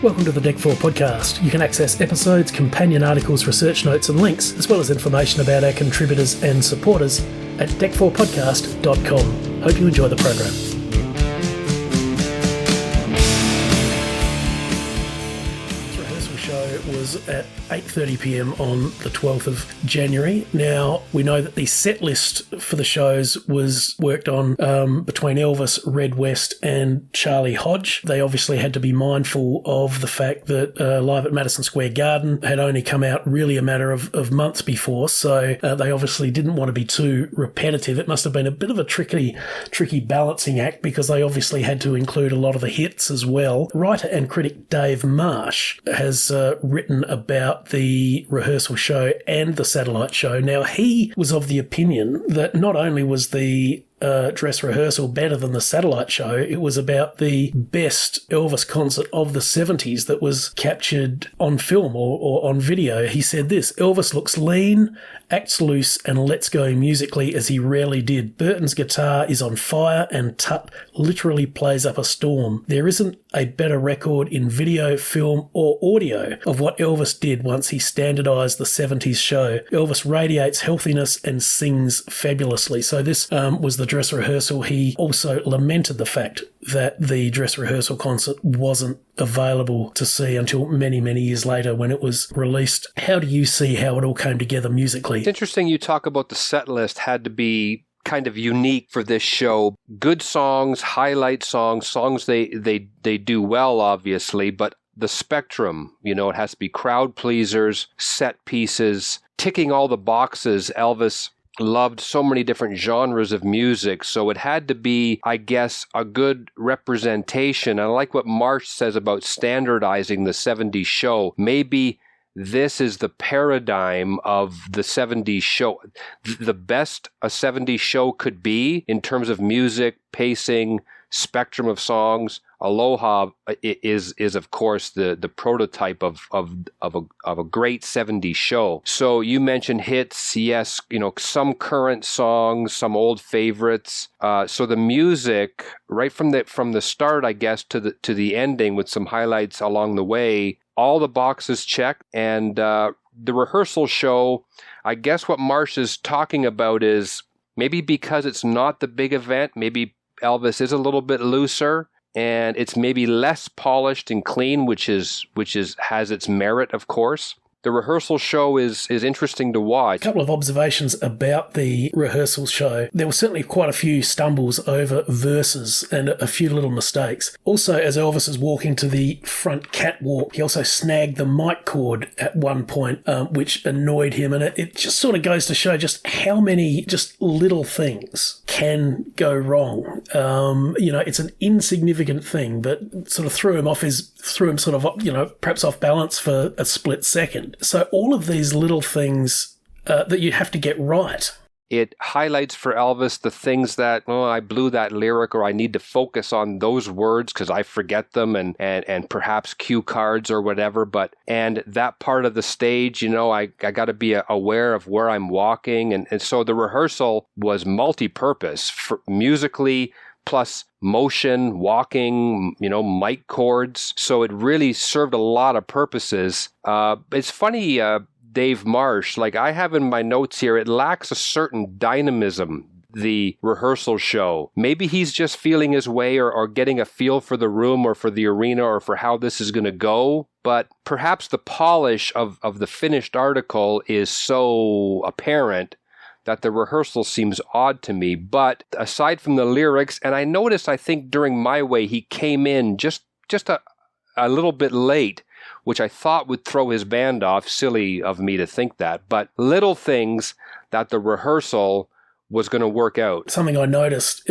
Welcome to the DEC4 podcast. You can access episodes, companion articles, research notes and links, as well as information about our contributors and supporters at DEC4podcast.com. Hope you enjoy the program. Was at 8:30pm on the 12th of January. Now, we know that the set list for the shows was worked on between Elvis, Red West and Charlie Hodge. They obviously had to be mindful of the fact that Live at Madison Square Garden had only come out really a matter of months before, so they obviously didn't want to be too repetitive. It must have been a bit of a tricky balancing act because they obviously had to include a lot of the hits as well. Writer and critic Dave Marsh has written about the rehearsal show and the satellite show. Now, he was of the opinion that not only was the dress rehearsal better than the satellite show, it was about the best Elvis concert of the 70s that was captured on film or on video. He said this: Elvis looks lean, acts loose and lets go musically as he rarely did. Burton's guitar is on fire and Tut literally plays up a storm. There isn't a better record in video, film or audio of what Elvis did once he standardized the 70s show. Elvis radiates healthiness and sings fabulously. So this was the dress rehearsal. He also lamented the fact that the dress rehearsal concert wasn't available to see until many, many years later when it was released. How do you see how it all came together musically? It's interesting you talk about the set list had to be kind of unique for this show. Good songs, highlight songs they do well, obviously, but the spectrum, it has to be crowd pleasers, set pieces, ticking all the boxes. Elvis loved so many different genres of music, so it had to be, I guess, a good representation. I like what Marsh says about standardizing the 70s show. Maybe this is the paradigm of the 70s show. The best a 70s show could be in terms of music, pacing, spectrum of songs. Aloha is of course the prototype of a great 70s show. So you mentioned hits, yes, some current songs, some old favorites. So the music right from the start, I guess, to the ending with some highlights along the way, all the boxes checked. And the rehearsal show, I guess what Marsh is talking about is maybe because it's not the big event, maybe Elvis is a little bit looser and it's maybe less polished and clean, which has its merit, of course. The rehearsal show is interesting to watch. A couple of observations about the rehearsal show. There were certainly quite a few stumbles over verses and a few little mistakes. Also, as Elvis is walking to the front catwalk, he also snagged the mic cord at one point, which annoyed him. And it just sort of goes to show just how many just little things can go wrong. It's an insignificant thing, but sort of threw him sort of, perhaps off balance for a split second. So all of these little things that you have to get right. It highlights for Elvis the things that, I blew that lyric, or I need to focus on those words because I forget them, and perhaps cue cards or whatever. And that part of the stage, I got to be aware of where I'm walking. And so the rehearsal was multi-purpose musically, plus motion, walking, mic cords. So it really served a lot of purposes. It's funny, Dave Marsh, like I have in my notes here, it lacks a certain dynamism, the rehearsal show. Maybe he's just feeling his way or getting a feel for the room or for the arena or for how this is going to go. But perhaps the polish of the finished article is so apparent that the rehearsal seems odd to me. But aside from the lyrics, and I noticed, I think during My Way, he came in just a little bit late, which I thought would throw his band off. Silly of me to think that. But little things that the rehearsal was going to work out. Something I noticed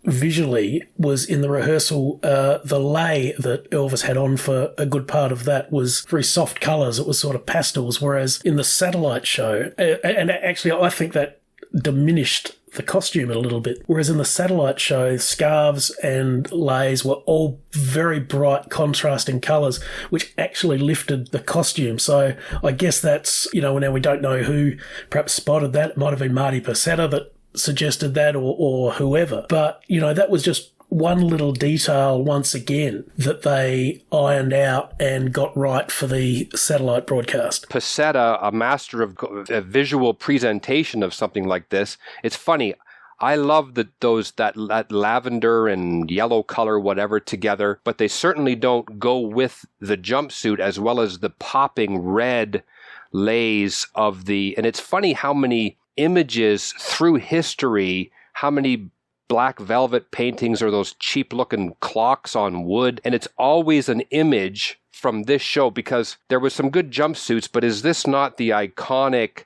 visually was in the rehearsal, the lei that Elvis had on for a good part of that was very soft colours. It was sort of pastels, whereas in the satellite show, and actually I think that diminished the costume a little bit, whereas in the satellite show, scarves and leis were all very bright contrasting colours, which actually lifted the costume. So I guess that's, now we don't know who perhaps spotted that. It might have been Marty Persetta that suggested that or whoever. But, that was just one little detail once again that they ironed out and got right for the satellite broadcast. Doucette, a master of a visual presentation of something like this. It's funny. I love that lavender and yellow color, whatever, together, but they certainly don't go with the jumpsuit as well as the popping red lays of the. And it's funny how many images through history, how many black velvet paintings or those cheap-looking clocks on wood, and it's always an image from this show, because there was some good jumpsuits, but is this not the iconic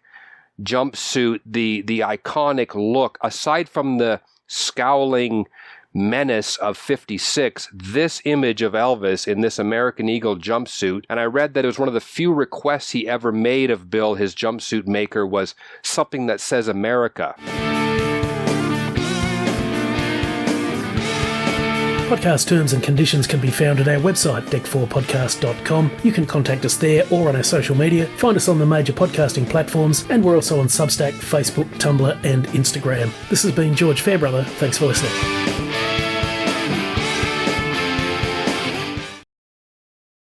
jumpsuit, the iconic look, aside from the scowling menace of 56, this image of Elvis in this American Eagle jumpsuit? And I read that it was one of the few requests he ever made of Bill, his jumpsuit maker, was something that says America. Podcast terms and conditions can be found at our website, DEC4podcast.com. You can contact us there or on our social media. Find us on the major podcasting platforms, and we're also on Substack, Facebook, Tumblr, and Instagram. This has been George Fairbrother. Thanks for listening.